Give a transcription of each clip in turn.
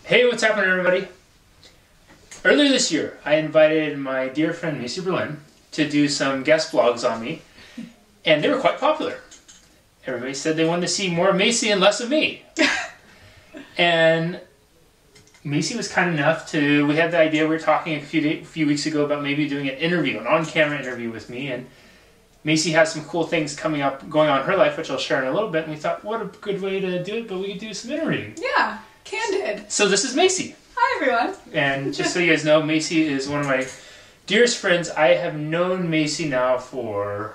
Hey, what's happening, everybody? Earlier this year, I invited my dear friend Macy Berlin to do some guest vlogs on me, and they were quite popular. Everybody said they wanted to see more of Macy and less of me. And Macy was kind enough to, we had the idea, we were talking a few weeks ago about maybe doing an interview, an on-camera interview with me, and Macy has some cool things coming up, going on in her life, which I'll share in a little bit, and we thought, what a good way to do it, but we could do some interviewing. Yeah, candid. So this is Macy. Hi, everyone. And just so you guys know, Macy is one of my dearest friends. I have known Macy now for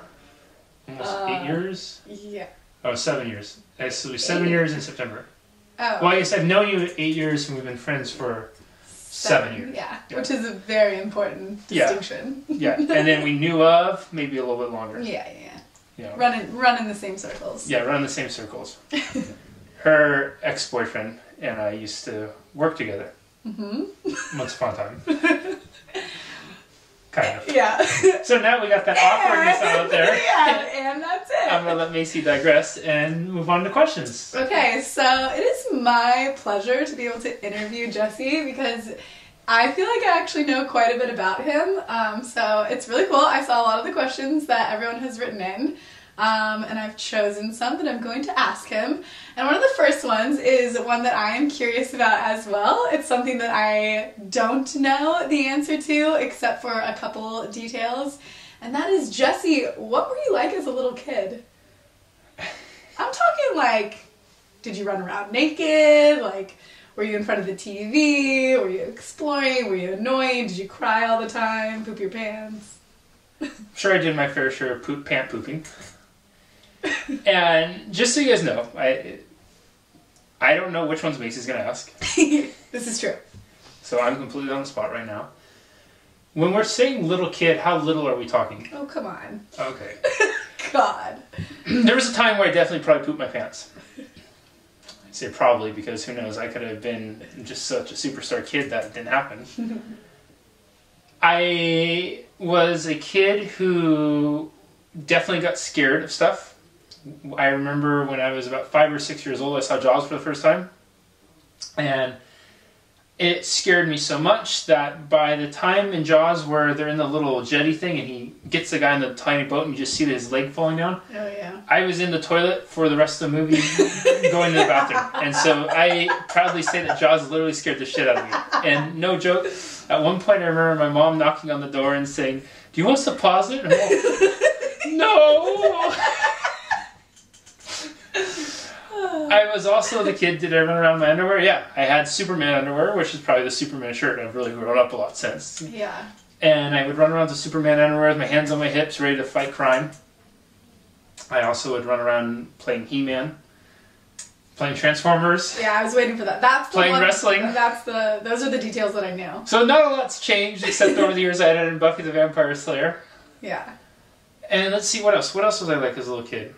almost 8 years? Yeah. Oh, 7 years. So it'll be 7 years in September. Oh. Well, I guess I've known you 8 years and we've been friends for 7 years. Yeah, which is a very important distinction. Yeah, and then we knew of maybe a little bit longer. Yeah. Yeah. Run in the same circles. Yeah, run in the same circles. Her ex-boyfriend and I used to work together. Mm-hmm. Once upon a time. Kind of. Yeah. So now we got that awkwardness out there. Yeah, and that's it. I'm going to let Macy digress and move on to questions. Okay, so it is my pleasure to be able to interview Jesse because I feel like I actually know quite a bit about him. So it's really cool. I saw a lot of the questions that everyone has written in. And I've chosen some that I'm going to ask him. And one of the first ones is one that I am curious about as well. It's something that I don't know the answer to except for a couple details. And that is, Jesse, what were you like as a little kid? I'm talking like, did you run around naked? Like, were you in front of the TV? Were you exploring? Were you annoyed? Did you cry all the time? Poop your pants? I'm sure I did my fair share of pant pooping. And just so you guys know, I don't know which ones Macy's going to ask. This is true. So I'm completely on the spot right now. When we're saying little kid, how little are we talking? Oh, come on. Okay. God. There was a time where I definitely probably pooped my pants. I say probably because who knows, I could have been just such a superstar kid that it didn't happen. I was a kid who definitely got scared of stuff. I remember when I was about 5 or 6 years old, I saw Jaws for the first time. And it scared me so much that by the time in Jaws where they're in the little jetty thing and he gets the guy in the tiny boat and you just see his leg falling down. Oh, yeah. I was in the toilet for the rest of the movie going to the bathroom. And so I proudly say that Jaws literally scared the shit out of me. And no joke, at one point I remember my mom knocking on the door and saying, "Do you want us to pause it?" And I'm like, no! I was also the kid, did I run around in my underwear? Yeah, I had Superman underwear, which is probably the Superman shirt. I've really grown up a lot since. Yeah. And I would run around with Superman underwear with my hands on my hips, ready to fight crime. I also would run around playing He-Man, playing Transformers. Yeah, I was waiting for that. That's the playing one, wrestling. Those are the details that I knew. So not a lot's changed, except over the years I added in Buffy the Vampire Slayer. Yeah. And let's see, what else? What else was I like as a little kid?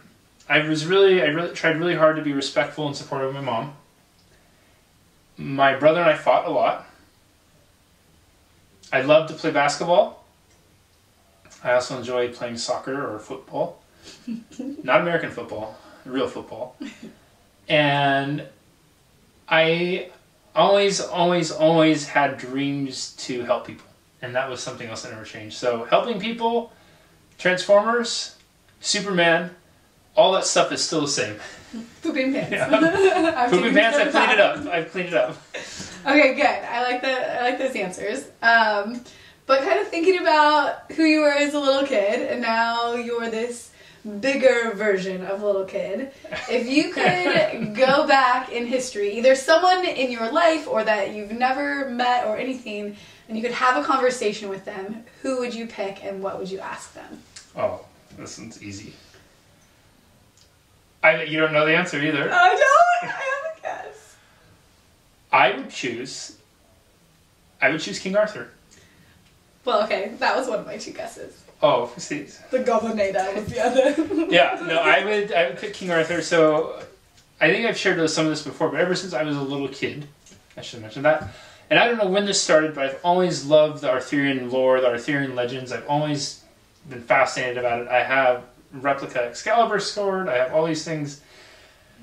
I tried really hard to be respectful and supportive of my mom. My brother and I fought a lot. I loved to play basketball. I also enjoyed playing soccer or football. Not American football, real football. And I always had dreams to help people. And that was something else that never changed. So helping people, Transformers, Superman, all that stuff is still the same. Pooping pants. Yeah. Pooping pants, I've cleaned it up. Okay, good. I like those answers. But kind of thinking about who you were as a little kid, and now you're this bigger version of a little kid. If you could go back in history, either someone in your life or that you've never met or anything, and you could have a conversation with them, who would you pick and what would you ask them? Oh, this one's easy. You don't know the answer either. I don't. I have a guess. I would choose King Arthur. Well, okay, that was one of my two guesses. Oh, see. The Governor was the other. Yeah, no, I would pick King Arthur. So I think I've shared some of this before, but ever since I was a little kid, I should mention that. And I don't know when this started, but I've always loved the Arthurian lore, the Arthurian legends. I've always been fascinated about it. I have replica Excalibur sword. I have all these things.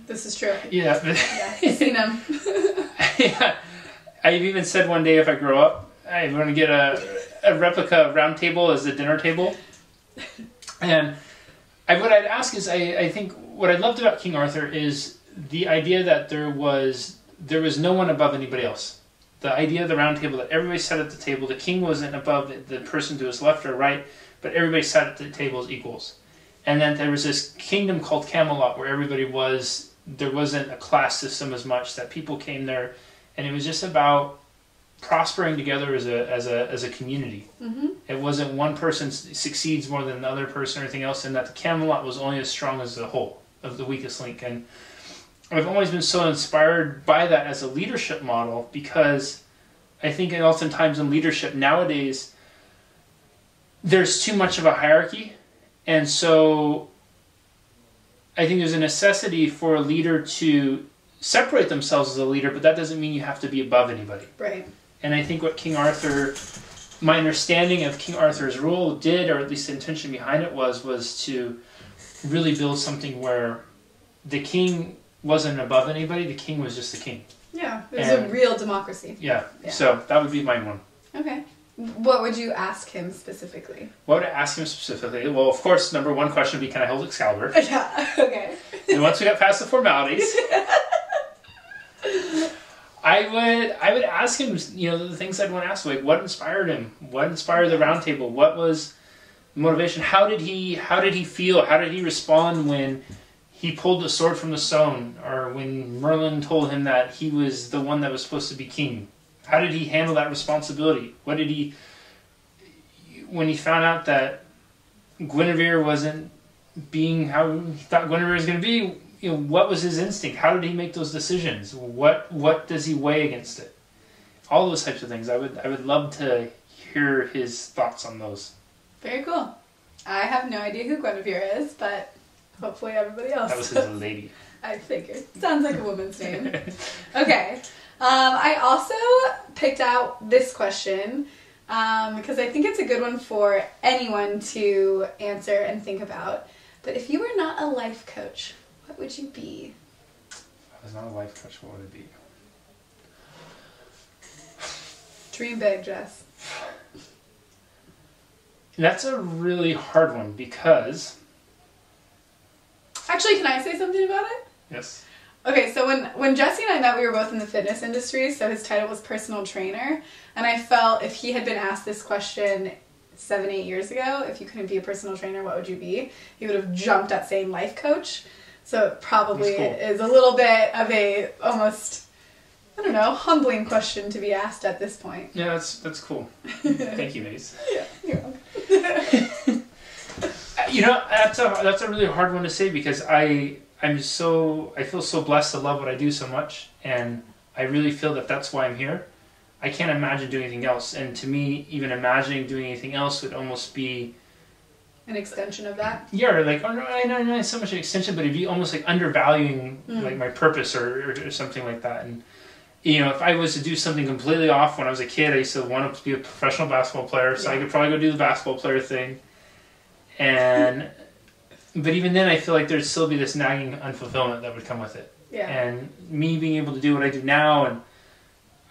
This is true. Yeah. Yeah, seen them. Yeah. I've even said one day if I grow up, I'm going to get a replica round table as a dinner table. And what I'd ask is, I think what I loved about King Arthur is the idea that there was no one above anybody else. The idea of the round table, that everybody sat at the table. The king wasn't above the person to his left or right, but everybody sat at the table as equals. And then there was this kingdom called Camelot where everybody was, there wasn't a class system as much, that people came there, and it was just about prospering together as a community. Mm-hmm. It wasn't one person succeeds more than another person or anything else, and that the Camelot was only as strong as the whole of the weakest link. And I've always been so inspired by that as a leadership model, because I think oftentimes in leadership nowadays, there's too much of a hierarchy. And so I think there's a necessity for a leader to separate themselves as a leader, but that doesn't mean you have to be above anybody. Right. And I think what King Arthur, my understanding of King Arthur's rule did, or at least the intention behind it was to really build something where the king wasn't above anybody, the king was just the king. Yeah, it was a real democracy. Yeah, so that would be my one. Okay. What would you ask him specifically? What would I ask him specifically? Well, of course, number one question would be, can I hold Excalibur? Yeah, okay. And once we got past the formalities, I would ask him, the things I'd want to ask, like what inspired him? What inspired the Round Table? What was motivation? How did he feel? How did he respond when he pulled the sword from the stone, or when Merlin told him that he was the one that was supposed to be king? How did he handle that responsibility? What did he, when he found out that Guinevere wasn't being how he thought Guinevere was going to be, what was his instinct? How did he make those decisions? What does he weigh against it? All those types of things. I would love to hear his thoughts on those. Very cool. I have no idea who Guinevere is, but hopefully everybody else. That was his lady. I figured. Sounds like a woman's name. Okay. I also picked out this question because I think it's a good one for anyone to answer and think about. But if you were not a life coach, what would you be? If I was not a life coach, what would it be? Dream big, Jess. That's a really hard one because... Actually, can I say something about it? Yes. Okay, so when Jesse and I met, we were both in the fitness industry, so his title was personal trainer, and I felt if he had been asked this question 7-8 years ago, if you couldn't be a personal trainer, what would you be? He would have jumped at saying life coach. So it probably is a little bit of a almost, I don't know, humbling question to be asked at this point. Yeah, that's cool. Thank you, Maze. Yeah, you're welcome. That's a really hard one to say because I feel so blessed to love what I do so much, and I really feel that that's why I'm here. I can't imagine doing anything else, and to me, even imagining doing anything else would almost be an extension of that. Yeah, or like, oh no, not so much an extension, but it'd be almost like undervaluing like my purpose or something like that. And if I was to do something completely off when I was a kid, I used to want to be a professional basketball player, so I could probably go do the basketball player thing. But even then, I feel like there'd still be this nagging unfulfillment that would come with it. Yeah. And me being able to do what I do now, and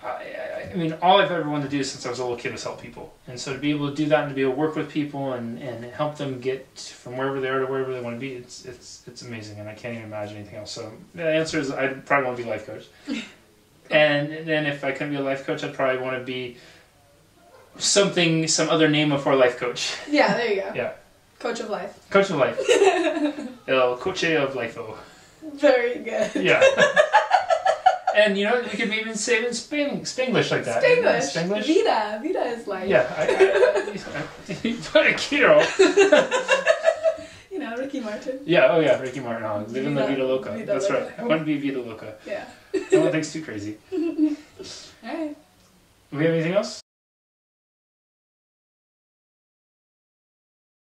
I mean, all I've ever wanted to do since I was a little kid was help people. And so to be able to do that and to be able to work with people and help them get from wherever they are to wherever they want to be, it's amazing. And I can't even imagine anything else. So the answer is I'd probably want to be a life coach. And then if I couldn't be a life coach, I'd probably want to be some other name before life coach. Yeah, there you go. Yeah. Coach of life. Coach of life. El coche of life-o. Very good. Yeah. And we could even say it in Spanglish like that. Spanglish. Vida is life. Yeah. What a hero. Ricky Martin. Yeah, oh yeah, Ricky Martin. Oh, living la vida loca. That's right. I want to be vida loca. Yeah. No one thinks too crazy. Alright. Do we have anything else?